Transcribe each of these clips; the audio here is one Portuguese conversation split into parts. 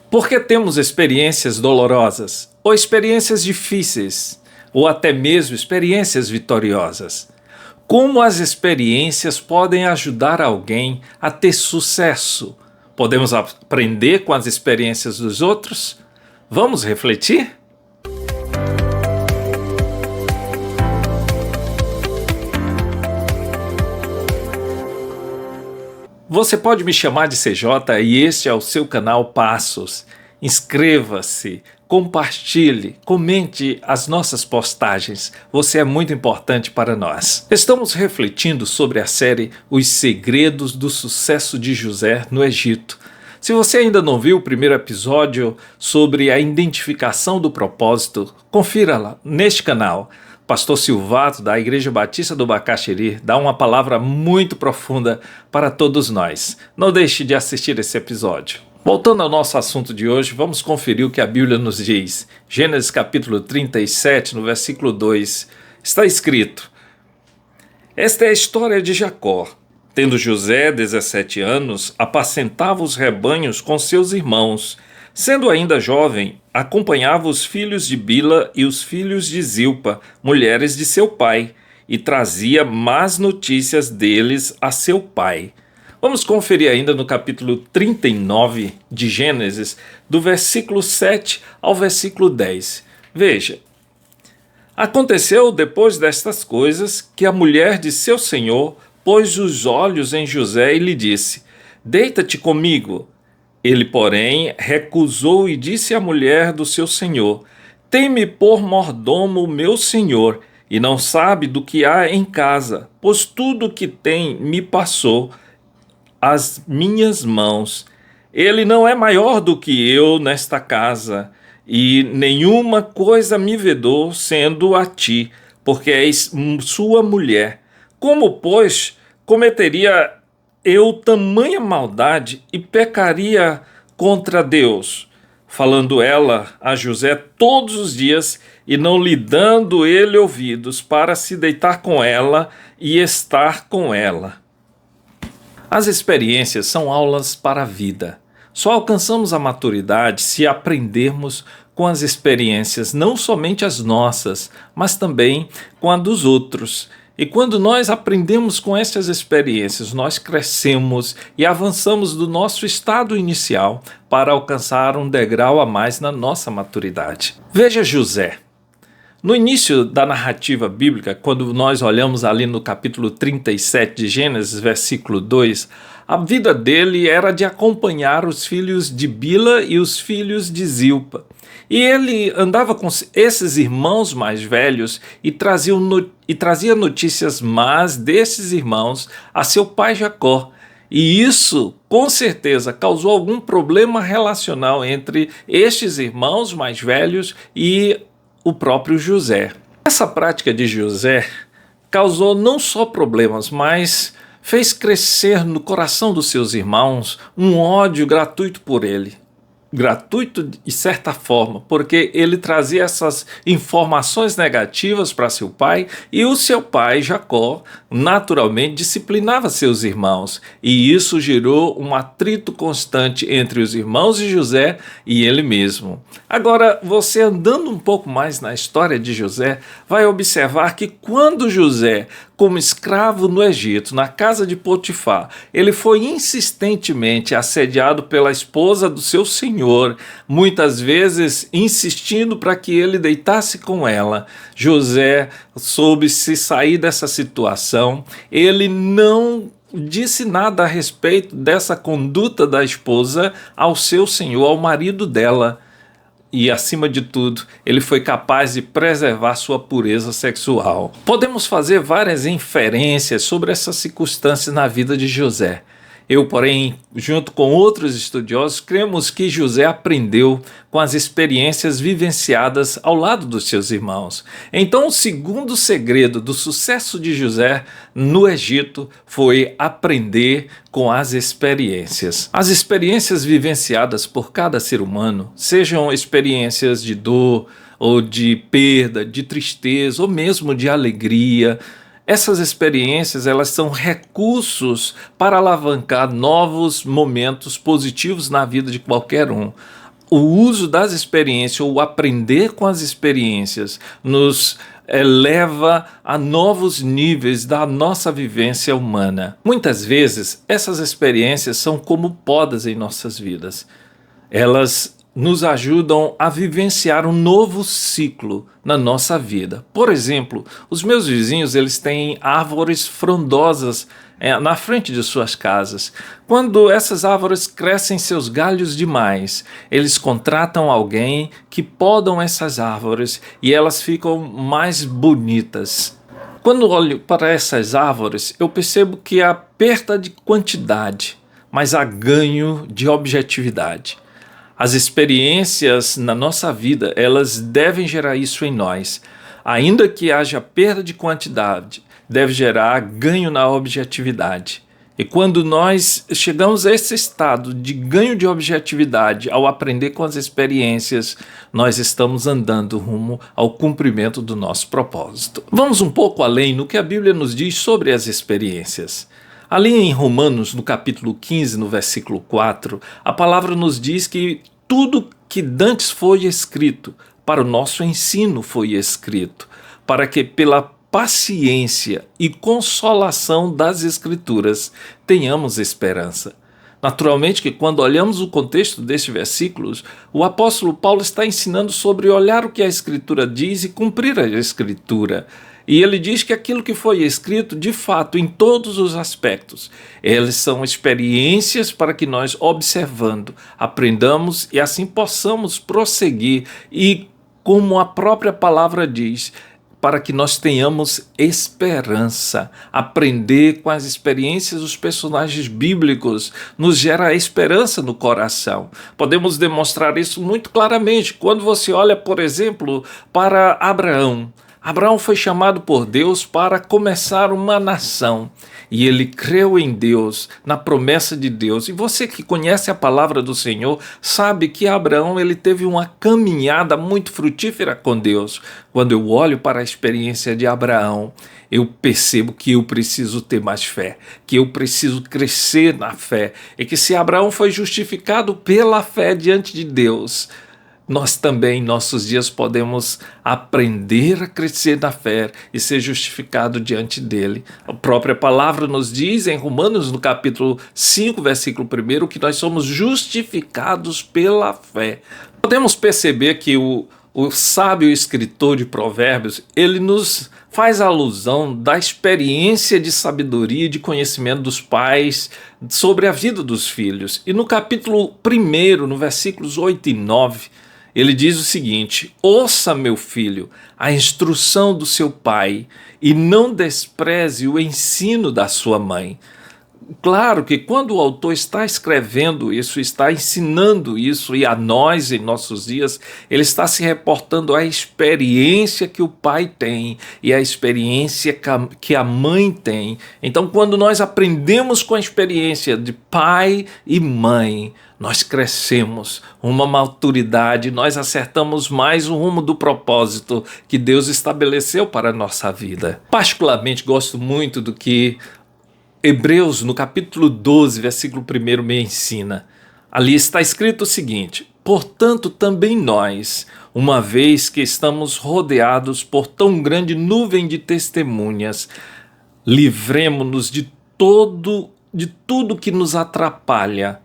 Porque temos experiências dolorosas, ou experiências difíceis, ou até mesmo experiências vitoriosas. Como as experiências podem ajudar alguém a ter sucesso? Podemos aprender com as experiências dos outros? Vamos refletir? Você pode me chamar de CJ e este é o seu canal Passos. Inscreva-se, compartilhe, comente as nossas postagens. Você é muito importante para nós. Estamos refletindo sobre a série Os Segredos do Sucesso de José no Egito. Se você ainda não viu o primeiro episódio sobre a identificação do propósito, confira lá neste canal. Pastor Silvato, da Igreja Batista do Bacaxiri, dá uma palavra muito profunda para todos nós. Não deixe de assistir esse episódio. Voltando ao nosso assunto de hoje, vamos conferir o que a Bíblia nos diz. Gênesis capítulo 37, no versículo 2, está escrito: Esta é a história de Jacó. Tendo José 17 anos, apacentava os rebanhos com seus irmãos. Sendo ainda jovem, acompanhava os filhos de Bila e os filhos de Zilpa, mulheres de seu pai, e trazia más notícias deles a seu pai. Vamos conferir ainda no capítulo 39 de Gênesis, do versículo 7 ao versículo 10. Veja: Aconteceu depois destas coisas que a mulher de seu senhor pôs os olhos em José e lhe disse: Deita-te comigo. Ele, porém, recusou e disse à mulher do seu senhor: Tem-me por mordomo o meu senhor, e não sabe do que há em casa, pois tudo o que tem me passou às minhas mãos. Ele não é maior do que eu nesta casa, e nenhuma coisa me vedou, sendo a ti, porque és sua mulher. Como, pois, cometeria eu tamanha maldade e pecaria contra Deus? Falando ela a José todos os dias e não lhe dando ele ouvidos para se deitar com ela e estar com ela. As experiências são aulas para a vida. Só alcançamos a maturidade se aprendermos com as experiências, não somente as nossas, mas também com a dos outros. E quando nós aprendemos com estas experiências, nós crescemos e avançamos do nosso estado inicial para alcançar um degrau a mais na nossa maturidade. Veja José. No início da narrativa bíblica, quando nós olhamos ali no capítulo 37 de Gênesis, versículo 2, a vida dele era de acompanhar os filhos de Bila e os filhos de Zilpa. E ele andava com esses irmãos mais velhos e trazia notícias más desses irmãos a seu pai Jacó. E isso, com certeza, causou algum problema relacional entre estes irmãos mais velhos e o próprio José. Essa prática de José causou não só problemas, mas fez crescer no coração dos seus irmãos um ódio gratuito por ele. Gratuito de certa forma, porque ele trazia essas informações negativas para seu pai e o seu pai, Jacó, naturalmente disciplinava seus irmãos, e isso gerou um atrito constante entre os irmãos de José e ele mesmo. Agora, você andando um pouco mais na história de José, vai observar que quando José, como escravo no Egito, na casa de Potifar, ele foi insistentemente assediado pela esposa do seu senhor, muitas vezes insistindo para que ele deitasse com ela. José soube se sair dessa situação. Ele não disse nada a respeito dessa conduta da esposa ao seu senhor, ao marido dela. E, acima de tudo, ele foi capaz de preservar sua pureza sexual. Podemos fazer várias inferências sobre essas circunstâncias na vida de José. Eu, porém, junto com outros estudiosos, cremos que José aprendeu com as experiências vivenciadas ao lado dos seus irmãos. Então, o segundo segredo do sucesso de José no Egito foi aprender com as experiências. As experiências vivenciadas por cada ser humano, sejam experiências de dor, ou de perda, de tristeza, ou mesmo de alegria, essas experiências, elas são recursos para alavancar novos momentos positivos na vida de qualquer um. o uso das experiências, ou aprender com as experiências, nos eleva a novos níveis da nossa vivência humana. Muitas vezes, essas experiências são como podas em nossas vidas. Elas nos ajudam a vivenciar um novo ciclo na nossa vida. Por exemplo, os meus vizinhos, eles têm árvores frondosas na frente de suas casas. Quando essas árvores crescem seus galhos demais, eles contratam alguém que podam essas árvores e elas ficam mais bonitas. Quando olho para essas árvores, eu percebo que há perda de quantidade, mas há ganho de objetividade. As experiências na nossa vida, elas devem gerar isso em nós. Ainda que haja perda de quantidade, deve gerar ganho na objetividade. E quando nós chegamos a esse estado de ganho de objetividade ao aprender com as experiências, nós estamos andando rumo ao cumprimento do nosso propósito. Vamos um pouco além no que a Bíblia nos diz sobre as experiências. Ali em Romanos, no capítulo 15, no versículo 4, a palavra nos diz que tudo que dantes foi escrito, para o nosso ensino foi escrito, para que pela paciência e consolação das Escrituras tenhamos esperança. Naturalmente que quando olhamos o contexto destes versículos, o apóstolo Paulo está ensinando sobre olhar o que a Escritura diz e cumprir a Escritura. E ele diz que aquilo que foi escrito, de fato, em todos os aspectos, eles são experiências para que nós, observando, aprendamos e assim possamos prosseguir e, como a própria palavra diz, para que nós tenhamos esperança. Aprender com as experiências dos personagens bíblicos nos gera esperança no coração. Podemos demonstrar isso muito claramente quando você olha, por exemplo, para Abraão. Abraão foi chamado por Deus para começar uma nação e ele creu em Deus, na promessa de Deus. E você que conhece a palavra do Senhor sabe que Abraão ele teve uma caminhada muito frutífera com Deus. Quando eu olho para a experiência de Abraão, eu percebo que eu preciso ter mais fé, que eu preciso crescer na fé, e que se Abraão foi justificado pela fé diante de Deus, nós também, em nossos dias, podemos aprender a crescer na fé e ser justificado diante dele. A própria palavra nos diz em Romanos, no capítulo 5, versículo 1, que nós somos justificados pela fé. Podemos perceber que o sábio escritor de Provérbios, ele nos faz alusão da experiência de sabedoria e de conhecimento dos pais sobre a vida dos filhos. E no capítulo 1, no versículos 8 e 9, ele diz o seguinte: ouça, meu filho, a instrução do seu pai e não despreze o ensino da sua mãe. Claro que quando o autor está escrevendo isso, está ensinando isso, e a nós em nossos dias, ele está se reportando à experiência que o pai tem e à experiência que a mãe tem. Então, quando nós aprendemos com a experiência de pai e mãe, nós crescemos uma maturidade, nós acertamos mais o rumo do propósito que Deus estabeleceu para a nossa vida. Particularmente gosto muito do que Hebreus, no capítulo 12, versículo 1, me ensina. Ali está escrito o seguinte: portanto, também nós, uma vez que estamos rodeados por tão grande nuvem de testemunhas, livremo-nos de tudo que nos atrapalha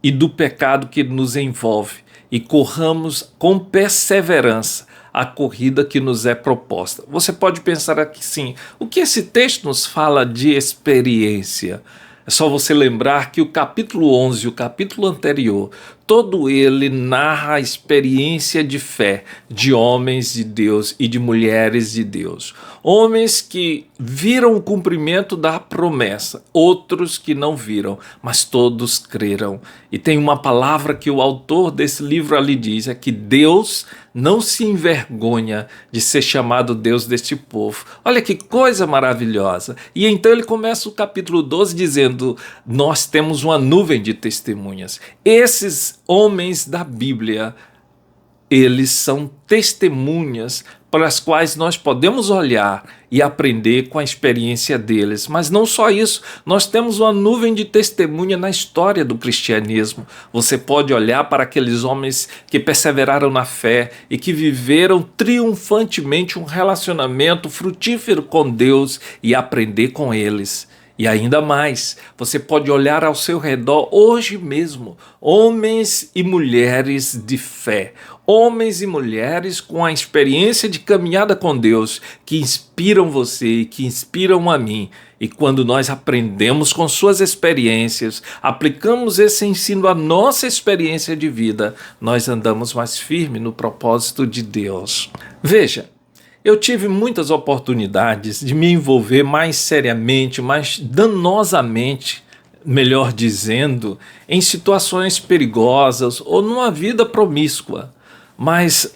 e do pecado que nos envolve, e corramos com perseverança a corrida que nos é proposta. Você pode pensar aqui sim, o que esse texto nos fala de experiência? É só você lembrar que o capítulo 11, o capítulo anterior, todo ele narra a experiência de fé de homens de Deus e de mulheres de Deus. Homens que viram o cumprimento da promessa, outros que não viram, mas todos creram. E tem uma palavra que o autor desse livro ali diz, é que Deus não se envergonha de ser chamado Deus deste povo. Olha que coisa maravilhosa. E então ele começa o capítulo 12 dizendo: nós temos uma nuvem de testemunhas. Esses homens da Bíblia Eles são testemunhas para as quais nós podemos olhar e aprender com a experiência deles. Mas não só isso, nós temos uma nuvem de testemunha na história do cristianismo. Você pode olhar para aqueles homens que perseveraram na fé e que viveram triunfantemente um relacionamento frutífero com Deus e aprender com eles. E ainda mais, você pode olhar ao seu redor hoje mesmo, homens e mulheres de fé, homens e mulheres com a experiência de caminhada com Deus, que inspiram você e que inspiram a mim. E quando nós aprendemos com suas experiências, aplicamos esse ensino à nossa experiência de vida, nós andamos mais firme no propósito de Deus. Veja, eu tive muitas oportunidades de me envolver mais seriamente, mais danosamente, melhor dizendo, em situações perigosas ou numa vida promíscua. Mas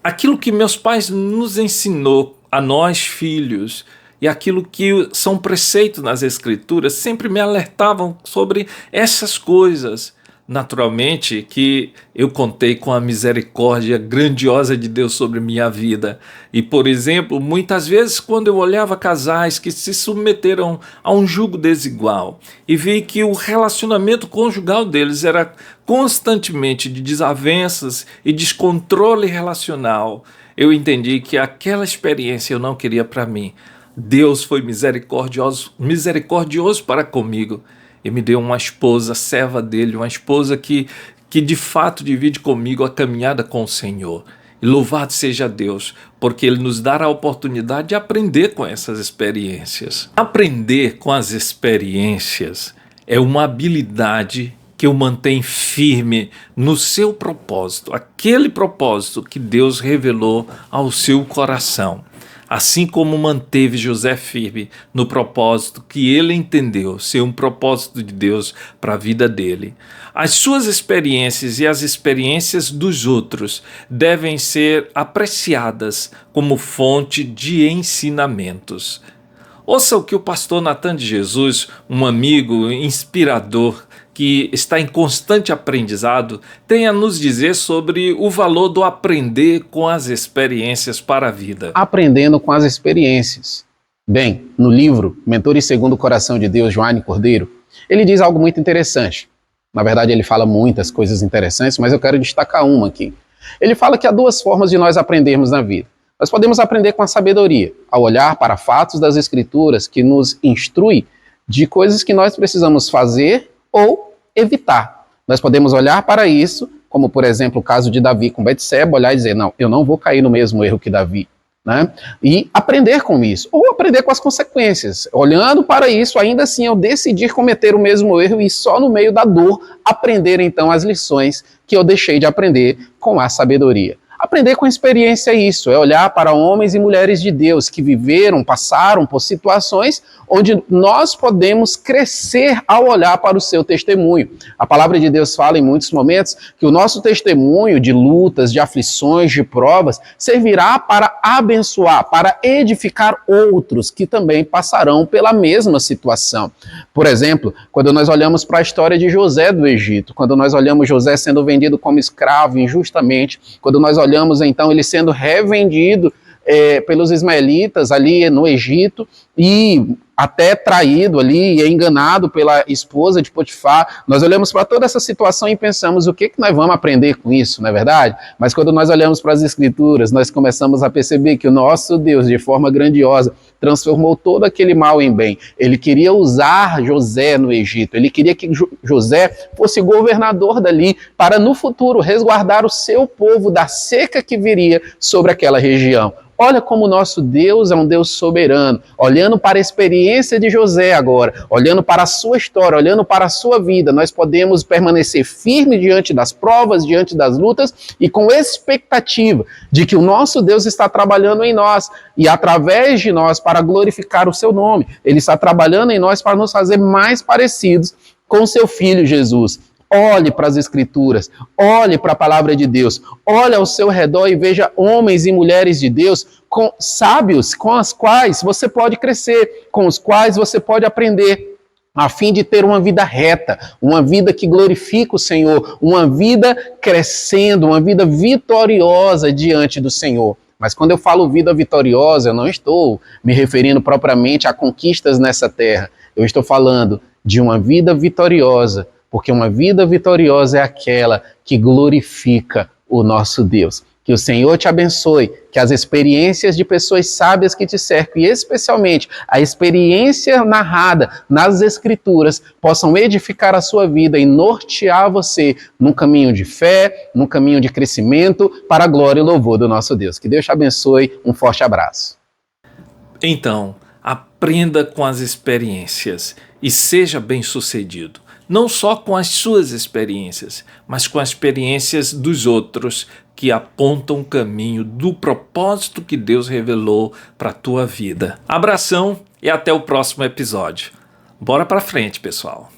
aquilo que meus pais nos ensinou a nós filhos e aquilo que são preceitos nas Escrituras sempre me alertavam sobre essas coisas. Naturalmente que eu contei com a misericórdia grandiosa de Deus sobre minha vida. E, por exemplo, muitas vezes quando eu olhava casais que se submeteram a um jugo desigual e vi que o relacionamento conjugal deles era constantemente de desavenças e descontrole relacional, eu entendi que aquela experiência eu não queria para mim. Deus foi misericordioso para comigo. E me deu uma esposa, serva dele, uma esposa que de fato divide comigo a caminhada com o Senhor. E louvado seja Deus, porque Ele nos dá a oportunidade de aprender com essas experiências. Aprender com as experiências é uma habilidade que o mantém firme no seu propósito, aquele propósito que Deus revelou ao seu coração. Assim como manteve José firme no propósito que ele entendeu ser um propósito de Deus para a vida dele. As suas experiências e as experiências dos outros devem ser apreciadas como fonte de ensinamentos. Ouça o que o pastor Natan de Jesus, um amigo inspirador, que está em constante aprendizado, tem a nos dizer sobre o valor do aprender com as experiências para a vida. Aprendendo com as experiências. Bem, no livro Mentores Segundo o Coração de Deus, Joane Cordeiro, ele diz algo muito interessante. Na verdade, ele fala muitas coisas interessantes, mas eu quero destacar uma aqui. Ele fala que há duas formas de nós aprendermos na vida. Nós podemos aprender com a sabedoria, ao olhar para fatos das Escrituras que nos instrui de coisas que nós precisamos fazer ou evitar. Nós podemos olhar para isso, como por exemplo o caso de Davi com Betseba, olhar e dizer, não, eu não vou cair no mesmo erro que Davi, né? E aprender com isso, ou aprender com as consequências. Olhando para isso, ainda assim eu decidir cometer o mesmo erro e só no meio da dor aprender então as lições que eu deixei de aprender com a sabedoria. Aprender com experiência é isso, é olhar para homens e mulheres de Deus que viveram, passaram por situações onde nós podemos crescer ao olhar para o seu testemunho. A palavra de Deus fala em muitos momentos que o nosso testemunho de lutas, de aflições, de provas, servirá para abençoar, para edificar outros que também passarão pela mesma situação. Por exemplo, quando nós olhamos para a história de José do Egito, quando nós olhamos José sendo vendido como escravo injustamente, quando nós olhamos então ele sendo revendido pelos ismaelitas ali no Egito e até traído ali e enganado pela esposa de Potifar, nós olhamos para toda essa situação e pensamos o que nós vamos aprender com isso, não é verdade? Mas quando nós olhamos para as Escrituras, nós começamos a perceber que o nosso Deus, de forma grandiosa, transformou todo aquele mal em bem. Ele queria usar José no Egito, ele queria que José fosse governador dali para no futuro resguardar o seu povo da seca que viria sobre aquela região. Olha como o nosso Deus é um Deus soberano, olhando para a experiência de José agora, olhando para a sua história, olhando para a sua vida, nós podemos permanecer firmes diante das provas, diante das lutas e com expectativa de que o nosso Deus está trabalhando em nós e através de nós para glorificar o seu nome. Ele está trabalhando em nós para nos fazer mais parecidos com o seu Filho Jesus. Olhe para as Escrituras, olhe para a palavra de Deus, olhe ao seu redor e veja homens e mulheres de Deus sábios com os quais você pode crescer, com os quais você pode aprender. a fim de ter uma vida reta, uma vida que glorifica o Senhor, uma vida crescendo, uma vida vitoriosa diante do Senhor. Mas quando eu falo vida vitoriosa, eu não estou me referindo propriamente a conquistas nessa terra. Eu estou falando de uma vida vitoriosa, porque uma vida vitoriosa é aquela que glorifica o nosso Deus. Que o Senhor te abençoe, que as experiências de pessoas sábias que te cercam, e especialmente a experiência narrada nas Escrituras, possam edificar a sua vida e nortear você num caminho de fé, num caminho de crescimento, para a glória e louvor do nosso Deus. Que Deus te abençoe, um forte abraço. Então, aprenda com as experiências e seja bem-sucedido. Não só com as suas experiências, mas com as experiências dos outros que apontam o caminho do propósito que Deus revelou para a tua vida. Abração e até o próximo episódio. Bora para frente, pessoal.